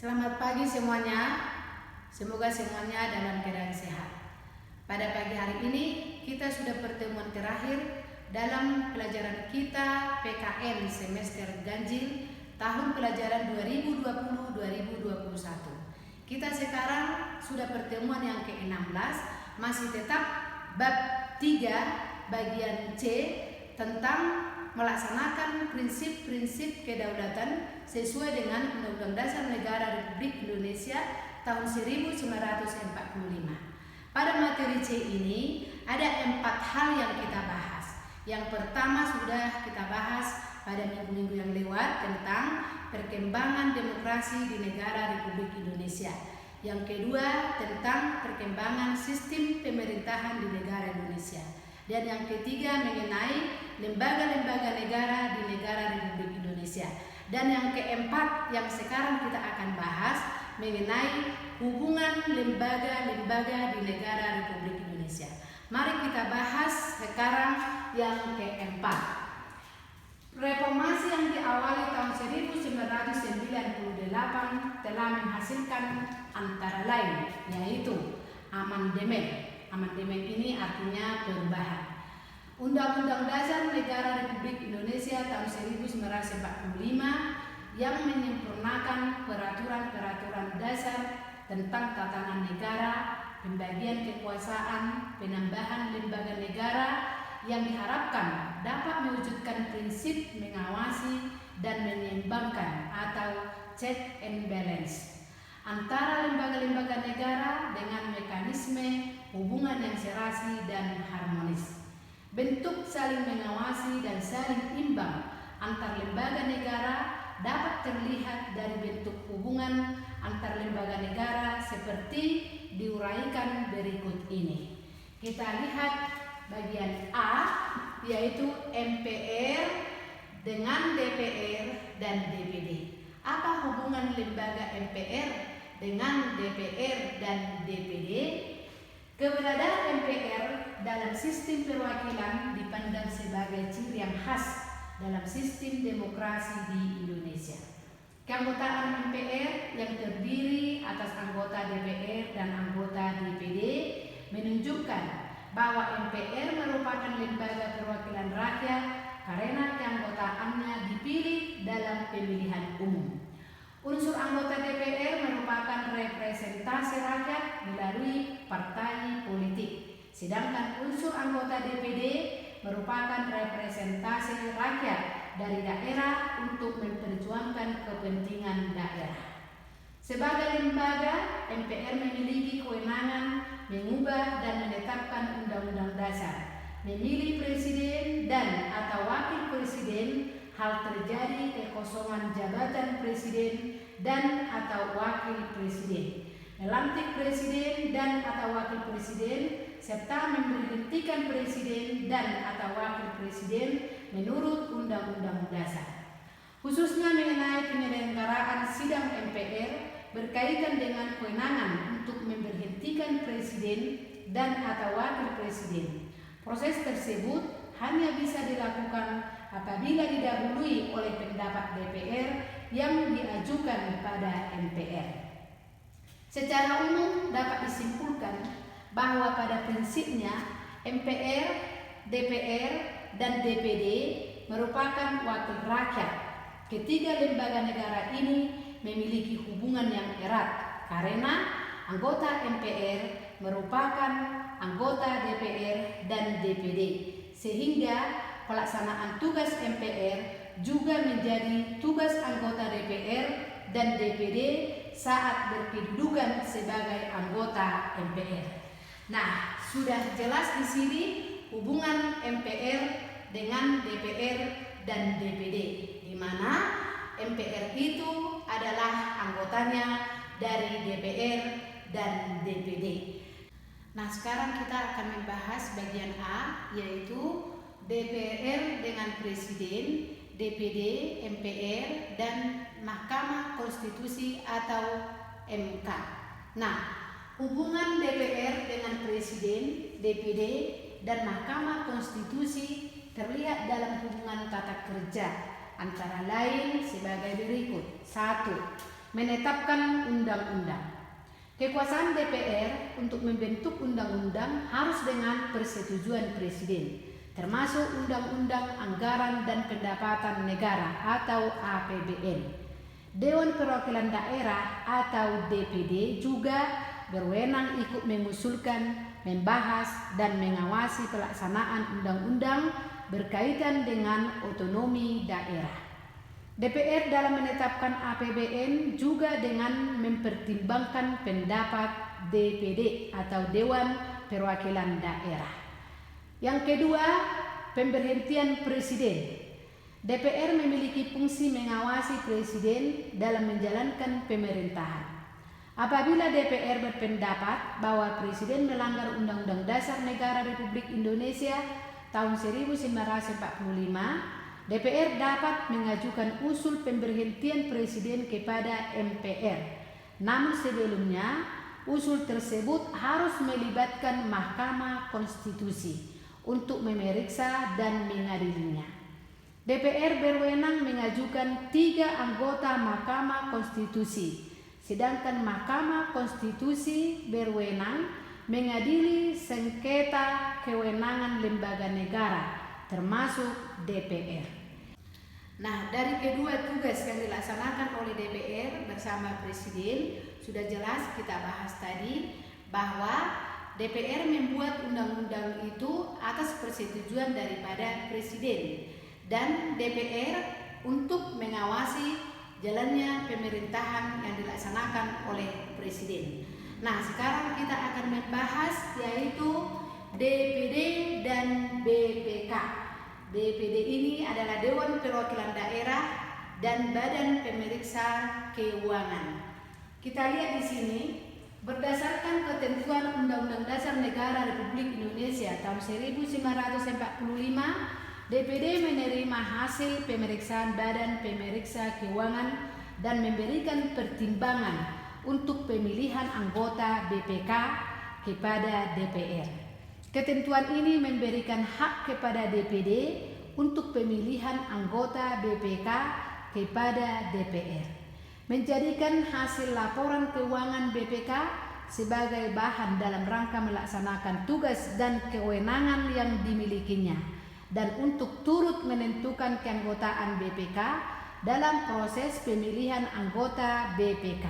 Selamat pagi semuanya. Semoga semuanya dalam keadaan sehat. Pada pagi hari ini kita sudah pertemuan terakhir dalam pelajaran kita PKN semester ganjil tahun pelajaran 2020-2021. Kita sekarang sudah pertemuan yang ke-16, masih tetap bab 3 bagian C tentang melaksanakan prinsip-prinsip kedaulatan sesuai dengan Undang-Undang Dasar Negara Republik Indonesia tahun 1945. Pada materi C ini ada 4 hal yang kita bahas. Yang pertama sudah kita bahas pada minggu-minggu yang lewat tentang perkembangan demokrasi di negara Republik Indonesia. Yang kedua tentang perkembangan sistem pemerintahan di negara Indonesia. Dan yang ketiga mengenai lembaga-lembaga negara di negara Republik Indonesia. Dan yang keempat yang sekarang kita akan bahas mengenai hubungan lembaga-lembaga di negara Republik Indonesia. Mari kita bahas sekarang yang keempat. Reformasi yang diawali tahun 1998 telah menghasilkan antara lain yaitu amandemen. Amandemen ini artinya perubahan. Undang-Undang Dasar Negara Republik Indonesia tahun 1945 yang menyempurnakan peraturan-peraturan dasar tentang tatanan negara, pembagian kekuasaan, penambahan lembaga negara yang diharapkan dapat mewujudkan prinsip mengawasi dan menyeimbangkan atau check and balance antara lembaga-lembaga negara dengan mekanisme hubungan yang serasi dan harmonis. Bentuk saling mengawasi dan saling imbang antar lembaga negara dapat terlihat dari bentuk hubungan antar lembaga negara seperti diuraikan berikut ini. Kita lihat bagian A, yaitu MPR dengan DPR dan DPD. Apa hubungan lembaga MPR dengan DPR dan DPD? Keberadaan MPR dalam sistem perwakilan dipandang sebagai ciri yang khas dalam sistem demokrasi di Indonesia. Keanggotaan MPR yang terdiri atas anggota DPR dan anggota DPD menunjukkan bahwa MPR merupakan lembaga perwakilan rakyat karena keanggotaannya dipilih dalam pemilihan umum. Unsur anggota DPR merupakan representasi rakyat melalui partai politik, sedangkan unsur anggota DPD merupakan representasi rakyat dari daerah untuk memperjuangkan kepentingan daerah. Sebagai lembaga, MPR memiliki kewenangan mengubah dan menetapkan undang-undang dasar, memilih presiden dan atau wakil presiden hal terjadi kekosongan jabatan presiden dan atau wakil presiden, melantik presiden dan atau wakil presiden, serta memberhentikan presiden dan atau wakil presiden menurut Undang-Undang Dasar. Khususnya mengenai penyelenggaraan sidang MPR berkaitan dengan kewenangan untuk memberhentikan presiden dan atau wakil presiden. Proses tersebut hanya bisa dilakukan apabila didahului oleh pendapat DPR yang diajukan pada MPR. Secara umum dapat disimpulkan bahwa pada prinsipnya MPR, DPR, dan DPD merupakan wakil rakyat. Ketiga lembaga negara ini memiliki hubungan yang erat karena anggota MPR merupakan anggota DPR dan DPD, sehingga pelaksanaan tugas MPR juga menjadi tugas anggota DPR dan DPD saat berkedudukan sebagai anggota MPR. Nah, sudah jelas di sini hubungan MPR dengan DPR dan DPD, di mana MPR itu adalah anggotanya dari DPR dan DPD. Nah, sekarang kita akan membahas bagian A, yaitu DPR dengan Presiden, DPD, MPR, dan Mahkamah Konstitusi atau MK. Nah, hubungan DPR dengan Presiden, DPD, dan Mahkamah Konstitusi terlihat dalam hubungan tata kerja antara lain sebagai berikut. 1. menetapkan undang-undang. Kekuasaan DPR untuk membentuk undang-undang harus dengan persetujuan Presiden, termasuk Undang-Undang Anggaran dan Pendapatan Negara atau APBN. Dewan Perwakilan Daerah atau DPD juga berwenang ikut mengusulkan, membahas, dan mengawasi pelaksanaan undang-undang berkaitan dengan otonomi daerah. DPR dalam menetapkan APBN juga dengan mempertimbangkan pendapat DPD atau Dewan Perwakilan Daerah. Yang kedua, pemberhentian Presiden. DPR memiliki fungsi mengawasi Presiden dalam menjalankan pemerintahan. Apabila DPR berpendapat bahwa Presiden melanggar Undang-Undang Dasar Negara Republik Indonesia tahun 1945, DPR dapat mengajukan usul pemberhentian Presiden kepada MPR. Namun sebelumnya, usul tersebut harus melibatkan Mahkamah Konstitusi untuk memeriksa dan mengadilinya. DPR berwenang mengajukan 3 anggota Mahkamah Konstitusi, sedangkan Mahkamah Konstitusi berwenang mengadili sengketa kewenangan lembaga negara, termasuk DPR. Nah, dari kedua tugas yang dilaksanakan oleh DPR bersama Presiden, sudah jelas kita bahas tadi bahwa DPR membuat undang-undang itu atas persetujuan daripada Presiden, dan DPR untuk mengawasi jalannya pemerintahan yang dilaksanakan oleh Presiden. Nah, sekarang kita akan membahas yaitu DPD dan BPK. DPD ini adalah Dewan Perwakilan Daerah dan Badan Pemeriksa Keuangan. Kita lihat di sini, berdasarkan ketentuan Undang-Undang Dasar Negara Republik Indonesia tahun 1945, DPD menerima hasil pemeriksaan Badan Pemeriksa Keuangan dan memberikan pertimbangan untuk pemilihan anggota BPK kepada DPR. Ketentuan ini memberikan hak kepada DPD untuk pemilihan anggota BPK kepada DPR, menjadikan hasil laporan keuangan BPK sebagai bahan dalam rangka melaksanakan tugas dan kewenangan yang dimilikinya, dan untuk turut menentukan keanggotaan BPK dalam proses pemilihan anggota BPK.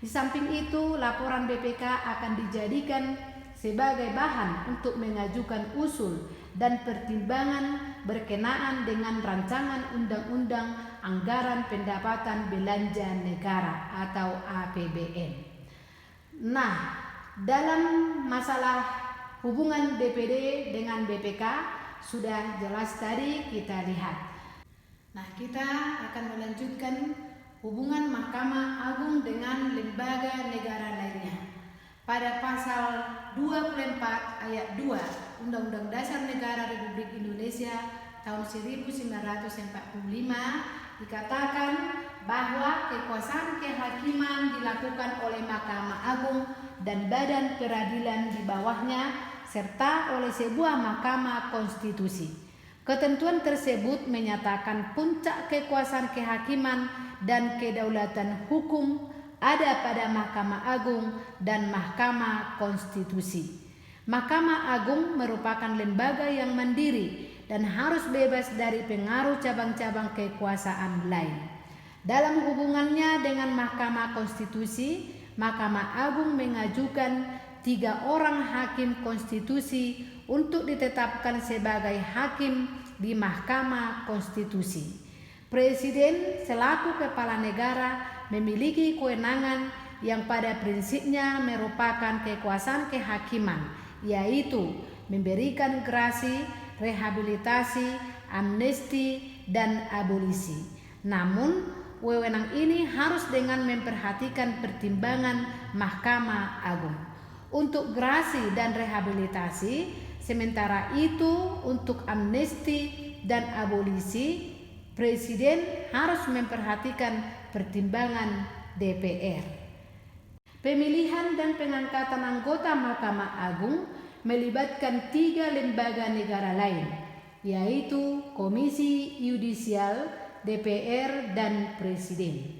Di samping itu, laporan BPK akan dijadikan sebagai bahan untuk mengajukan usul dan pertimbangan berkenaan dengan rancangan Undang-Undang Anggaran Pendapatan Belanja Negara atau APBN. Nah, dalam masalah hubungan DPD dengan BPK sudah jelas tadi kita lihat. Nah, kita akan melanjutkan hubungan Mahkamah Agung dengan lembaga negara lainnya. Pada pasal 24 ayat 2 Undang-Undang Dasar Negara Republik Indonesia tahun 1945 dikatakan bahwa kekuasaan kehakiman dilakukan oleh Mahkamah Agung dan badan peradilan di bawahnya serta oleh sebuah Mahkamah Konstitusi. Ketentuan tersebut menyatakan puncak kekuasaan kehakiman dan kedaulatan hukum ada pada Mahkamah Agung dan Mahkamah Konstitusi. Mahkamah Agung merupakan lembaga yang mandiri dan harus bebas dari pengaruh cabang-cabang kekuasaan lain. Dalam hubungannya dengan Mahkamah Konstitusi, Mahkamah Agung mengajukan 3 orang hakim konstitusi untuk ditetapkan sebagai hakim di Mahkamah Konstitusi. Presiden selaku kepala negara memiliki kewenangan yang pada prinsipnya merupakan kekuasaan kehakiman, yaitu memberikan gerasi, rehabilitasi, amnesti, dan abolisi. Namun, wewenang ini harus dengan memperhatikan pertimbangan Mahkamah Agung. Untuk gerasi dan rehabilitasi, sementara itu untuk amnesti dan abolisi, Presiden harus memperhatikan pertimbangan DPR. Pemilihan dan pengangkatan anggota Mahkamah Agung melibatkan 3 lembaga negara lain, yaitu Komisi Yudisial, DPR, dan Presiden.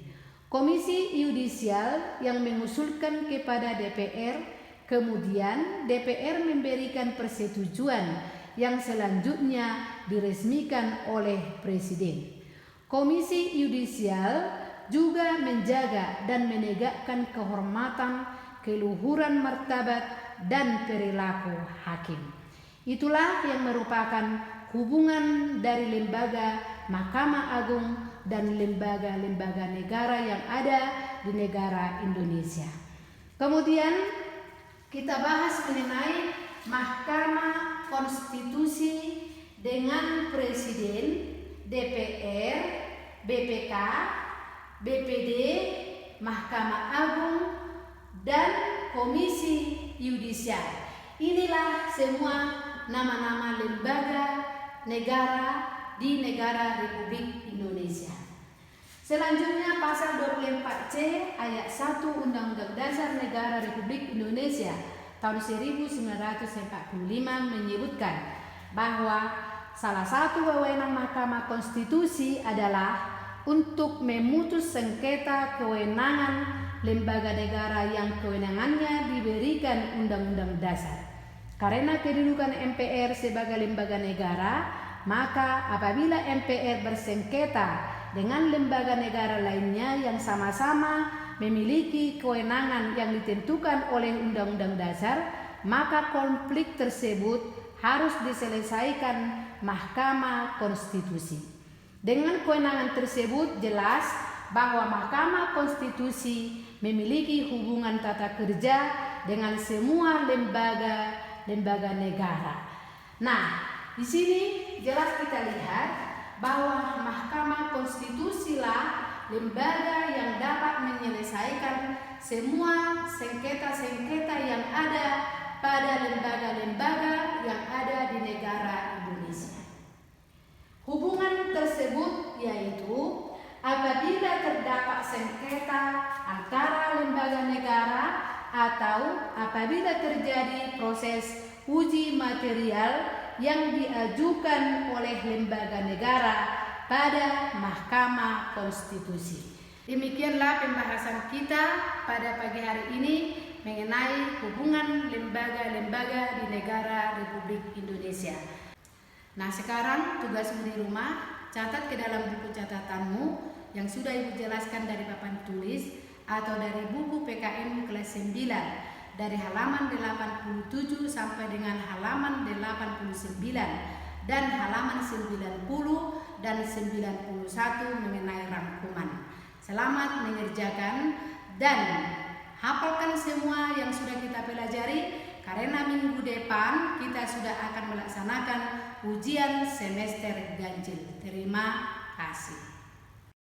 Komisi Yudisial yang mengusulkan kepada DPR, kemudian DPR memberikan persetujuan yang selanjutnya diresmikan oleh Presiden. Komisi Yudisial juga menjaga dan menegakkan kehormatan, keluhuran martabat, dan perilaku hakim. Itulah yang merupakan hubungan dari lembaga Mahkamah Agung dan lembaga-lembaga negara yang ada di negara Indonesia. Kemudian kita bahas mengenai Mahkamah Konstitusi dengan Presiden, DPR, BPK, BPD, Mahkamah Agung, dan Komisi Yudisial. Inilah semua nama-nama lembaga negara di negara Republik Indonesia. Selanjutnya pasal 24C ayat 1 Undang-Undang Dasar Negara Republik Indonesia tahun 1945 menyebutkan bahwa salah satu wewenang Mahkamah Konstitusi adalah untuk memutus sengketa kewenangan lembaga negara yang kewenangannya diberikan Undang-Undang Dasar. Karena kedudukan MPR sebagai lembaga negara, maka apabila MPR bersengketa dengan lembaga negara lainnya yang sama-sama memiliki kewenangan yang ditentukan oleh Undang-Undang Dasar, maka konflik tersebut harus diselesaikan Mahkamah Konstitusi. Dengan kewenangan tersebut jelas bahwa Mahkamah Konstitusi memiliki hubungan tata kerja dengan semua lembaga negara. Nah, di sini jelas kita lihat bahwa Mahkamah Konstitusi lah lembaga yang dapat menyelesaikan semua sengketa-sengketa yang ada pada lembaga-lembaga yang ada di negara Indonesia. Hubungan tersebut yaitu apabila terdapat sengketa antara lembaga negara atau apabila terjadi proses uji material yang diajukan oleh lembaga negara pada Mahkamah Konstitusi. Demikianlah pembahasan kita pada pagi hari ini mengenai hubungan lembaga-lembaga di negara Republik Indonesia. Nah, sekarang tugasmu di rumah, catat ke dalam buku catatanmu yang sudah Ibu jelaskan dari papan tulis atau dari buku PKN kelas 9 dari halaman 87 sampai dengan halaman 89 dan halaman 90 dan 91 mengenai rangkuman. Selamat mengerjakan dan hafalkan semua yang sudah kita pelajari karena minggu depan kita sudah akan melaksanakan ujian semester ganjil. Terima kasih.